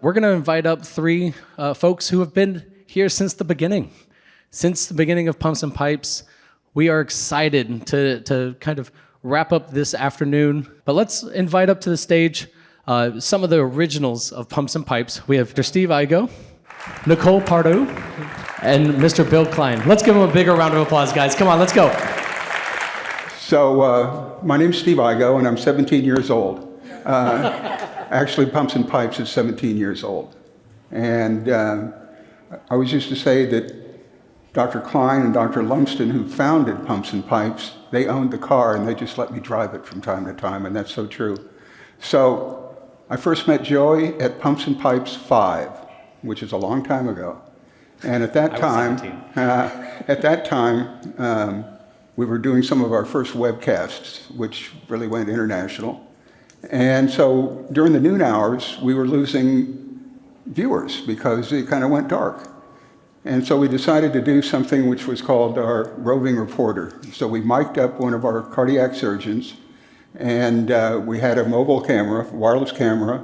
we're going to invite up three folks who have been here since the beginning. Since the beginning of Pumps and Pipes, we are excited to kind of wrap up this afternoon. But let's invite up to the stage some of the originals of Pumps and Pipes. We have Mr. Steve Igo, Nicole Pardo, and Mr. Bill Kline. Let's give them a bigger round of applause, guys. Come on, let's go. So my name's Steve Igo, and I'm 17 years old. Actually, Pumps and Pipes is 17 years old. And I always used to say that Dr. Kline and Dr. Lumsden, who founded Pumps and Pipes, they owned the car and they just let me drive it from time to time, and that's so true. So I first met Joey at Pumps and Pipes 5, which is a long time ago. And at that time, we were doing some of our first webcasts, which really went international. And so during the noon hours, we were losing viewers because it kind of went dark. And so we decided to do something which was called our roving reporter. So we mic'd up one of our cardiac surgeons, and we had a mobile camera, wireless camera,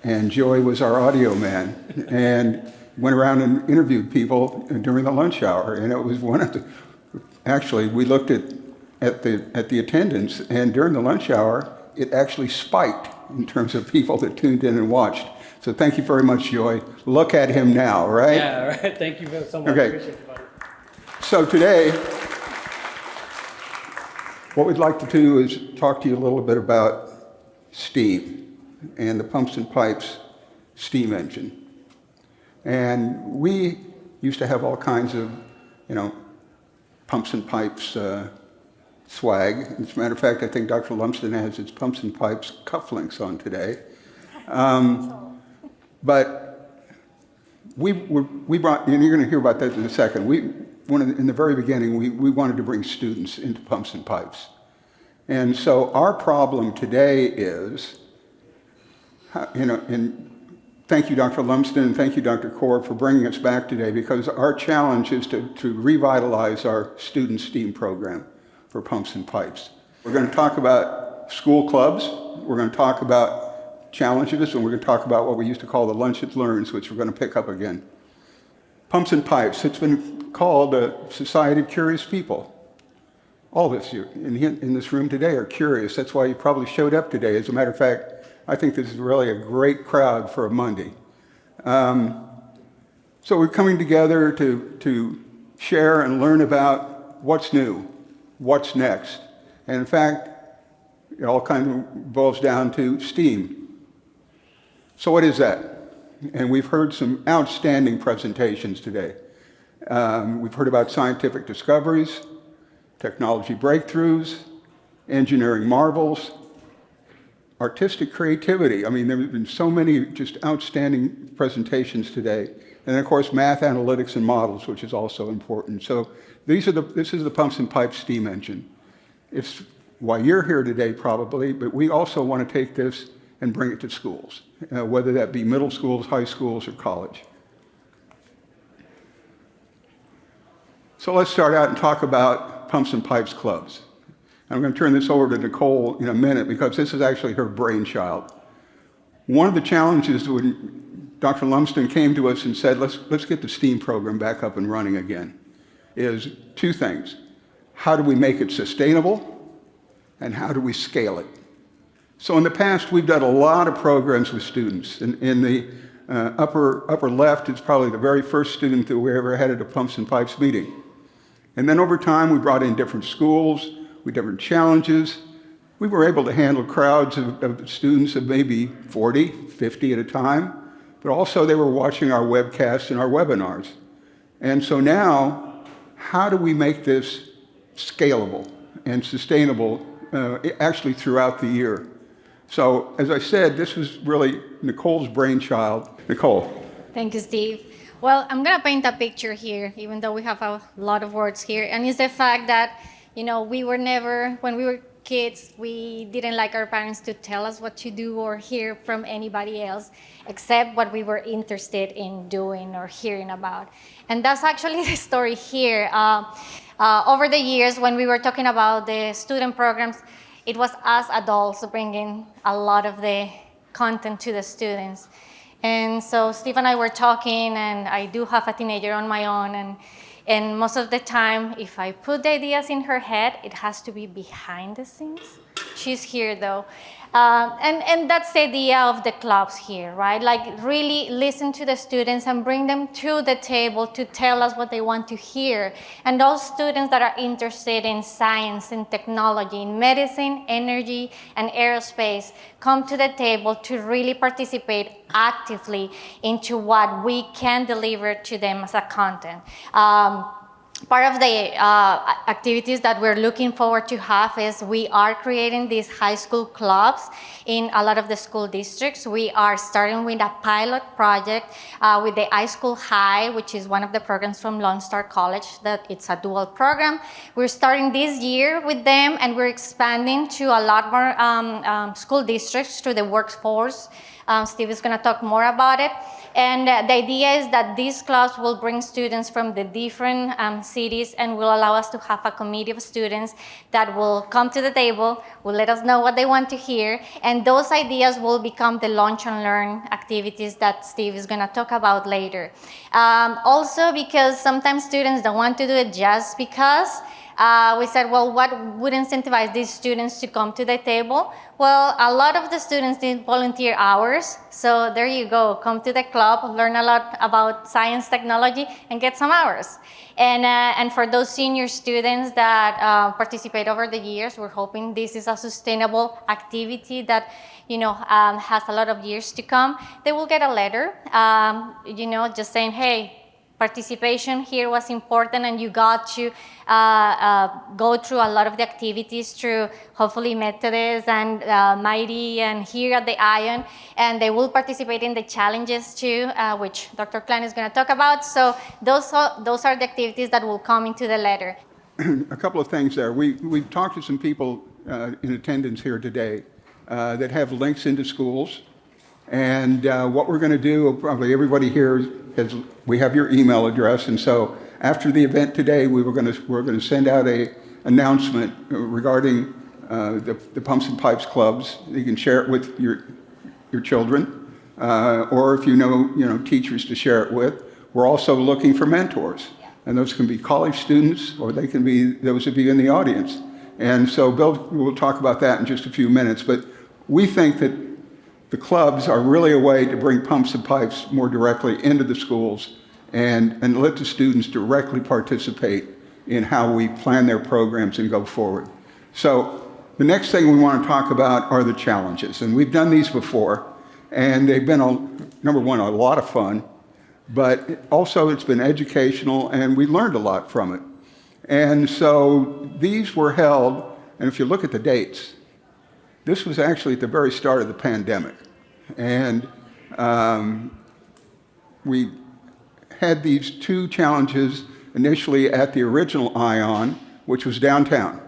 and Joey was our audio man. And went around and interviewed people during the lunch hour. And it was one of the, actually, we looked at the attendance, and during the lunch hour, it actually spiked in terms of people that tuned in and watched. So thank you very much, Joy. Look at him now, right? Yeah, right. Thank you so much. Okay. Appreciate it, buddy. So today, what we'd like to do is talk to you a little bit about steam and the Pumps and Pipes steam engine. And we used to have all kinds of, Pumps and Pipes swag. As a matter of fact, I think Dr. Lumsden has his Pumps and Pipes cufflinks on today. But we brought, and you're going to hear about that in a second. In the very beginning, we wanted to bring students into Pumps and Pipes. And so our problem today is, and thank you, Dr. Lumsden, and thank you, Dr. Korb, for bringing us back today, because our challenge is to revitalize our student STEAM program for Pumps and Pipes. We're going to talk about school clubs. We're going to talk about challenges, and we're going to talk about what we used to call the lunch and learns, which we're going to pick up again. Pumps and Pipes, it's been called a society of curious people. All of us here in this room today are curious. That's why you probably showed up today. As a matter of fact, I think this is really a great crowd for a Monday. So we're coming together to share and learn about what's new, what's next. And in fact, it all kind of boils down to STEAM. So what is that? And we've heard some outstanding presentations today. We've heard about scientific discoveries, technology breakthroughs, engineering marvels, artistic creativity. I mean, there have been so many just outstanding presentations today. And of course, math, analytics, and models, which is also important. So this is the Pumps and Pipes steam engine. It's why you're here today, probably, but we also want to take this and bring it to schools, whether that be middle schools, high schools, or college. So let's start out and talk about Pumps and Pipes clubs. I'm going to turn this over to Nicole in a minute because this is actually her brainchild. One of the challenges when Dr. Lumsden came to us and said, let's get the STEAM program back up and running again, is two things. How do we make it sustainable, and how do we scale it? So in the past, we've done a lot of programs with students. In the upper left is probably the very first student that we ever had at a Pumps and Pipes meeting. And then over time, we brought in different schools with different challenges. We were able to handle crowds of students of maybe 40, 50 at a time, but also they were watching our webcasts and our webinars. And so now, how do we make this scalable and sustainable actually throughout the year? So, as I said, this was really Nicole's brainchild. Nicole. Thank you, Steve. Well, I'm going to paint a picture here, even though we have a lot of words here. And it's the fact that, we were never, when we were kids, we didn't like our parents to tell us what to do or hear from anybody else, except what we were interested in doing or hearing about. And that's actually the story here. Over the years, when we were talking about the student programs, it was us adults bringing a lot of the content to the students. And so Steve and I were talking, and I do have a teenager on my own, and most of the time, if I put the ideas in her head, it has to be behind the scenes. She's here though. And that's the idea of the clubs here, right? Like really listen to the students and bring them to the table to tell us what they want to hear. And those students that are interested in science and technology, in medicine, energy, and aerospace, come to the table to really participate actively into what we can deliver to them as a content. Part of the activities that we're looking forward to have is we are creating these high school clubs in a lot of the school districts. We are starting with a pilot project with the iSchool High, which is one of the programs from Lone Star College, that it's a dual program. We're starting this year with them, and we're expanding to a lot more school districts through the workforce. Steve is going to talk more about it. And the idea is that these clubs will bring students from the different cities and will allow us to have a committee of students that will come to the table, will let us know what they want to hear, and those ideas will become the Launch and Learn activities that Steve is going to talk about later. Also, because sometimes students don't want to do it just because, we said, well, what would incentivize these students to come to the table? Well, a lot of the students need volunteer hours. So there you go, come to the club, learn a lot about science, technology, and get some hours. And for those senior students that participate over the years, we're hoping this is a sustainable activity that has a lot of years to come. They will get a letter, just saying, hey, participation here was important, and you got to go through a lot of the activities through hopefully Methodist and Mighty and here at the Ion, and they will participate in the challenges too, which Dr. Kline is going to talk about. So those are the activities that will come into the letter. A couple of things there. We've talked to some people in attendance here today that have links into schools. And what we're going to do, probably everybody here, is we have your email address. And so after the event today, we're going to send out an announcement regarding the Pumps and Pipes clubs. You can share it with your children, or if you know teachers to share it with. We're also looking for mentors, and those can be college students, or they can be those of you in the audience. And so Bill will talk about that in just a few minutes. But we think that the clubs are really a way to bring Pumps and Pipes more directly into the schools and let the students directly participate in how we plan their programs and go forward. So the next thing we want to talk about are the challenges. And we've done these before, and they've been, number one, a lot of fun, but also it's been educational, and we learned a lot from it. And so these were held, and if you look at the dates, this was actually at the very start of the pandemic. And we had these two challenges initially at the original Ion, which was downtown.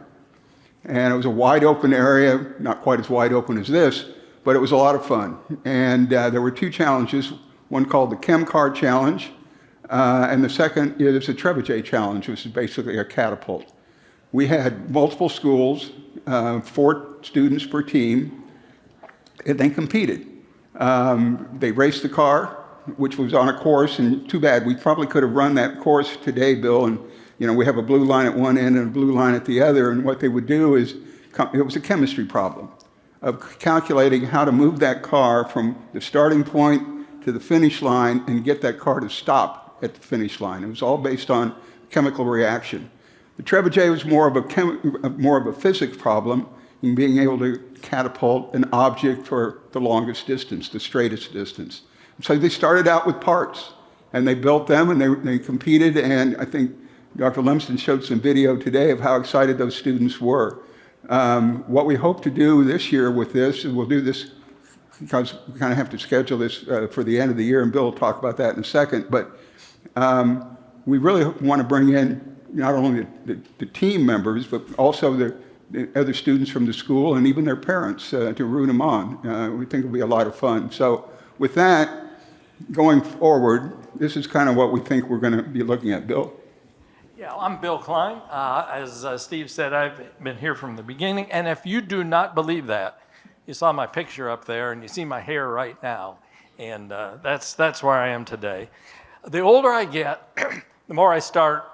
And it was a wide open area, not quite as wide open as this, but it was a lot of fun. And there were two challenges, one called the Chem Car Challenge, and the second is the Trebuchet Challenge, which is basically a catapult. We had multiple schools, 4 students per team, and they competed. They raced the car, which was on a course, and too bad, we probably could have run that course today, Bill, and we have a blue line at one end and a blue line at the other, and what they would do is, it was a chemistry problem of calculating how to move that car from the starting point to the finish line and get that car to stop at the finish line. It was all based on chemical reaction. The trebuchet was more of a physics problem in being able to catapult an object for the longest distance, the straightest distance. So they started out with parts, and they built them, and they competed, and I think Dr. Lemston showed some video today of how excited those students were. What we hope to do this year with this, and we'll do this because we kind of have to schedule this for the end of the year, and Bill will talk about that in a second, but we really want to bring in not only the team members, but also the other students from the school and even their parents to root them on. We think it'll be a lot of fun. So with that, going forward, this is kind of what we think we're going to be looking at. Bill? Yeah, I'm Bill Kline. As Steve said, I've been here from the beginning. And if you do not believe that, you saw my picture up there and you see my hair right now. And that's where I am today. The older I get, the more I start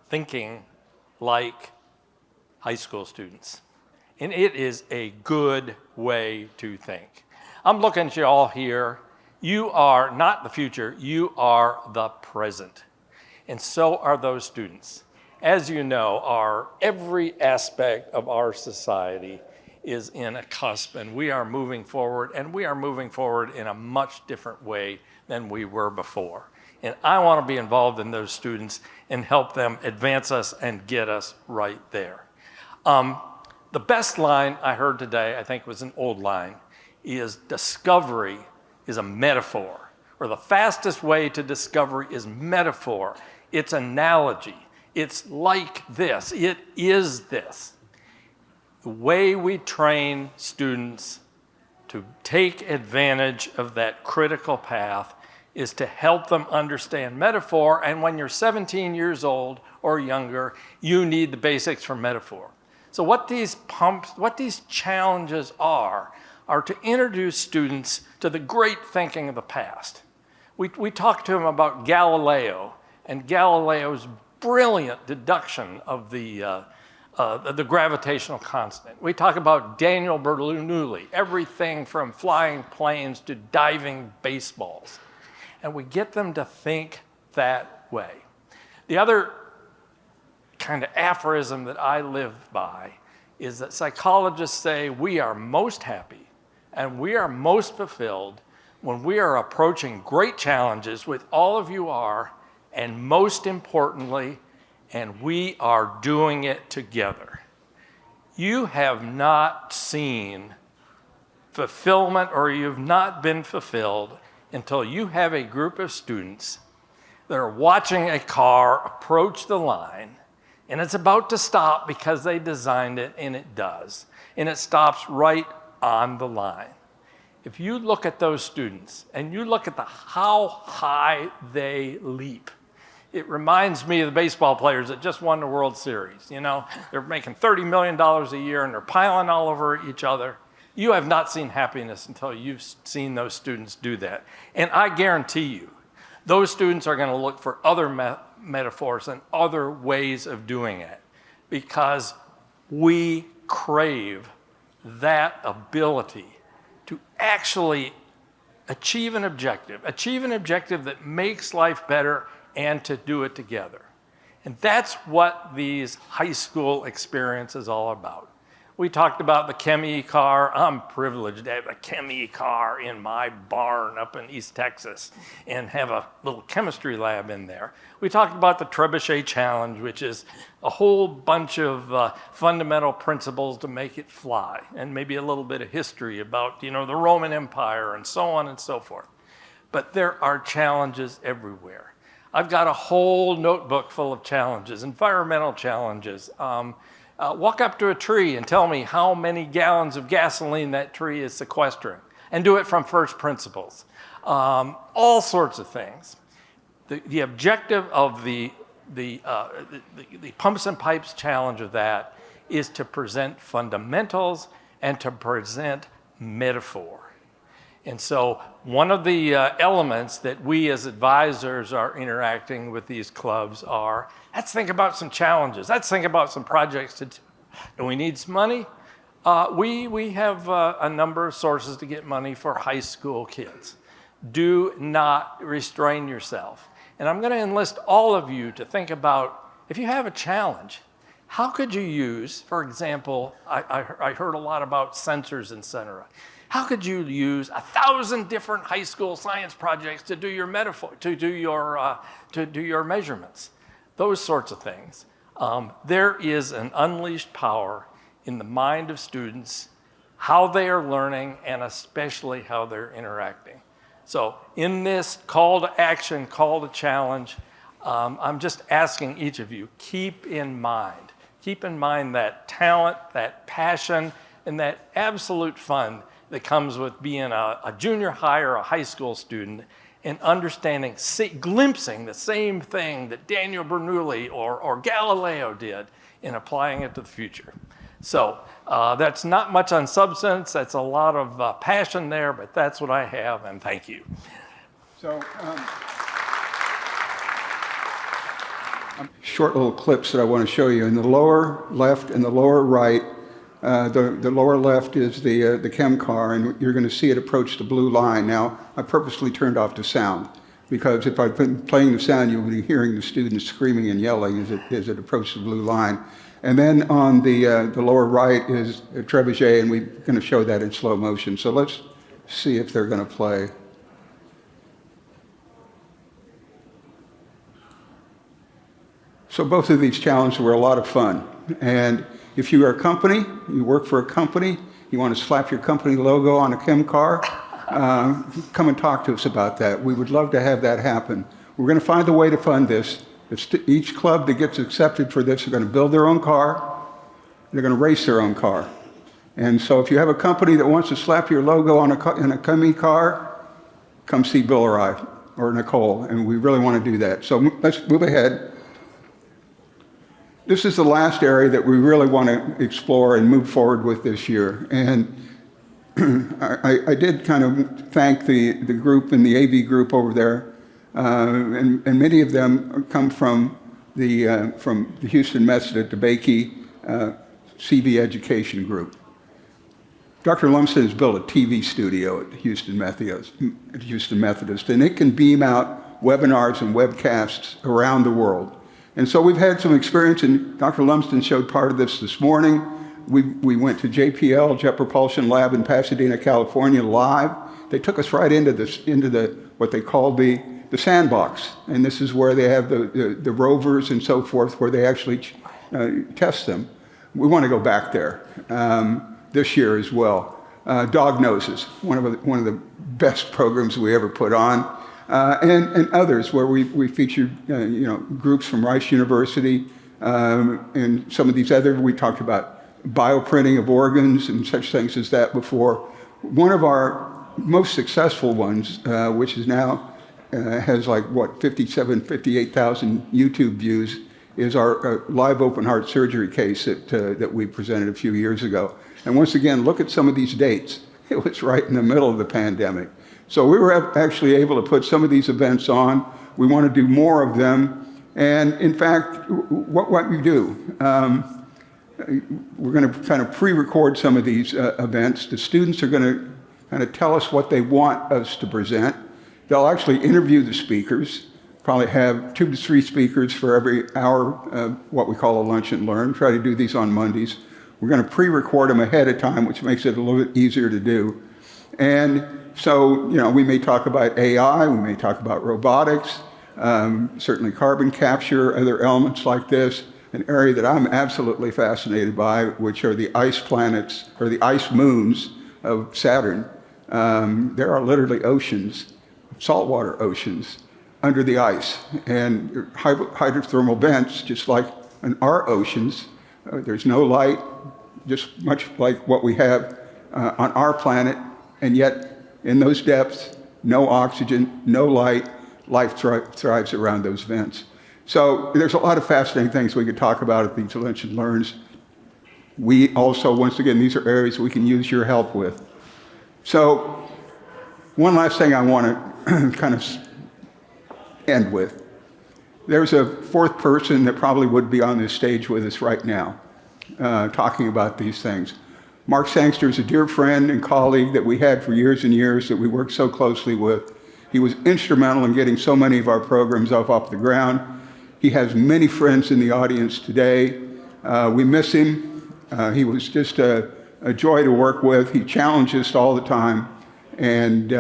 thinking like high school students. And it is a good way to think. I'm looking at you all here. You are not the future, you are the present. And so are those students. As you know, every aspect of our society is in a cusp, and we are moving forward, and we are moving forward in a much different way than we were before. And I want to be involved in those students and help them advance us and get us right there. The best line I heard today, I think was an old line, is discovery is a metaphor, or the fastest way to discovery is metaphor. It's analogy. It's like this. It is this. The way we train students to take advantage of that critical path is to help them understand metaphor. And when you're 17 years old or younger, you need the basics for metaphor. So what these challenges are to introduce students to the great thinking of the past. We talked to them about Galileo and Galileo's brilliant deduction of the gravitational constant. We talk about Daniel Bernoulli, everything from flying planes to diving baseballs. And we get them to think that way. The other kind of aphorism that I live by is that psychologists say we are most happy and we are most fulfilled when we are approaching great challenges with all of you are, and most importantly, and we are doing it together. You have not seen fulfillment, or you've not been fulfilled until you have a group of students that are watching a car approach the line, and it's about to stop because they designed it, and it does. And it stops right on the line. If you look at those students and you look at how high they leap, it reminds me of the baseball players that just won the World Series. You know, they're making $30 million a year and they're piling all over each other. You have not seen happiness until you've seen those students do that. And I guarantee you, those students are going to look for other metaphors and other ways of doing it, because we crave that ability to actually achieve an objective that makes life better, and to do it together. And that's what these high school experience is all about. We talked about the Chem-E car. I'm privileged to have a Chem-E car in my barn up in East Texas and have a little chemistry lab in there. We talked about the Trebuchet Challenge, which is a whole bunch of fundamental principles to make it fly, and maybe a little bit of history about, the Roman Empire and so on and so forth. But there are challenges everywhere. I've got a whole notebook full of challenges, environmental challenges. Walk up to a tree and tell me how many gallons of gasoline that tree is sequestering, and do it from first principles. All sorts of things. The objective of the pumps and pipes challenge of that is to present fundamentals and to present metaphor. And so one of the elements that we as advisors are interacting with these clubs are, let's think about some challenges. Let's think about some projects to do. Do we need some money? We have a number of sources to get money for high school kids. Do not restrain yourself. And I'm going to enlist all of you to think about, if you have a challenge, how could you use, for example, I heard a lot about sensors, etc. How could you use 1,000 different high school science projects to do your your measurements? Those sorts of things. There is an unleashed power in the mind of students, how they are learning, and especially how they're interacting. So in this call to action, call to challenge, I'm just asking each of you, keep in mind that talent, that passion, and that absolute fun that comes with being a junior high or a high school student, and understanding, glimpsing the same thing that Daniel Bernoulli or Galileo did, in applying it to the future. So that's not much on substance. That's a lot of passion there, but that's what I have, and thank you. So, short little clips that I want to show you. In the lower left and the lower right, the lower left is the chem car, and you're going to see it approach the blue line. Now, I purposely turned off the sound, because if I'd been playing the sound, you would be hearing the students screaming and yelling as it approached the blue line. And then on the lower right is a trebuchet, and we're going to show that in slow motion. So let's see if they're going to play. So both of these challenges were a lot of fun. And if you are a company, you work for a company, you want to slap your company logo on a chem car, come and talk to us about that. We would love to have that happen. We're going to find a way to fund this. Each club that gets accepted for this are going to build their own car. They're going to race their own car. And so if you have a company that wants to slap your logo on in a company car, come see Bill or I, or Nicole, and we really want to do that. So let's move ahead. This is the last area that we really want to explore and move forward with this year. And I did kind of thank the group and the AV group over there, and many of them come from the Houston Methodist, the Bakey CV Education Group. Dr. Lumsden has built a TV studio at Houston Methodist, and it can beam out webinars and webcasts around the world. And so we've had some experience, and Dr. Lumsden showed part of this morning. We went to JPL, Jet Propulsion Lab in Pasadena, California, live. They took us right into what they call the sandbox, and this is where they have the rovers and so forth, where they actually test them. We want to go back there this year as well. Dog Noses, one of the best programs we ever put on. And others where we featured groups from Rice University and some of these other. We talked about bioprinting of organs and such things as that before. One of our most successful ones, which is now has 58,000 YouTube views, is our live open heart surgery case that we presented a few years ago. And once again, look at some of these dates. It was right in the middle of the pandemic. So we were actually able to put some of these events on. We want to do more of them. And in fact, what we do, we're going to kind of pre-record some of these events. The students are going to kind of tell us what they want us to present. They'll actually interview the speakers, probably have 2 to 3 speakers for every hour, what we call a lunch and learn. Try to do these on Mondays. We're going to pre-record them ahead of time, which makes it a little bit easier to do. And so, we may talk about AI, we may talk about robotics, certainly carbon capture, other elements like this. An area that I'm absolutely fascinated by, which are the ice planets, or the ice moons of Saturn. There are literally oceans, saltwater oceans, under the ice. And hydrothermal vents, just like in our oceans, there's no light, just much like what we have on our planet, and yet in those depths, no oxygen, no light, life thrives around those vents. So there's a lot of fascinating things we could talk about at these lunch and learns. We also, once again, these are areas we can use your help with. So one last thing I want to kind of end with. There's a 4th person that probably would be on this stage with us right now, talking about these things. Mark Sangster is a dear friend and colleague that we had for years and years, that we worked so closely with. He was instrumental in getting so many of our programs off the ground. He has many friends in the audience today. We miss him. He was just a joy to work with. He challenged us all the time. And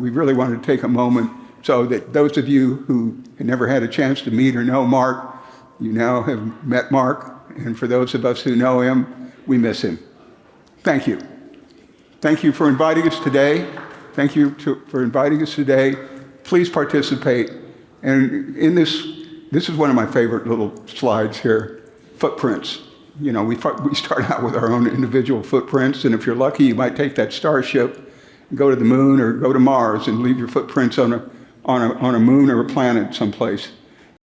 we really wanted to take a moment so that those of you who had never had a chance to meet or know Mark, you now have met Mark. And for those of us who know him, we miss him. Thank you. Thank you for inviting us today. Thank you for inviting us today. Please participate. And in this is one of my favorite little slides here, footprints. We start out with our own individual footprints, and if you're lucky, you might take that starship and go to the moon or go to Mars and leave your footprints on a moon or a planet someplace.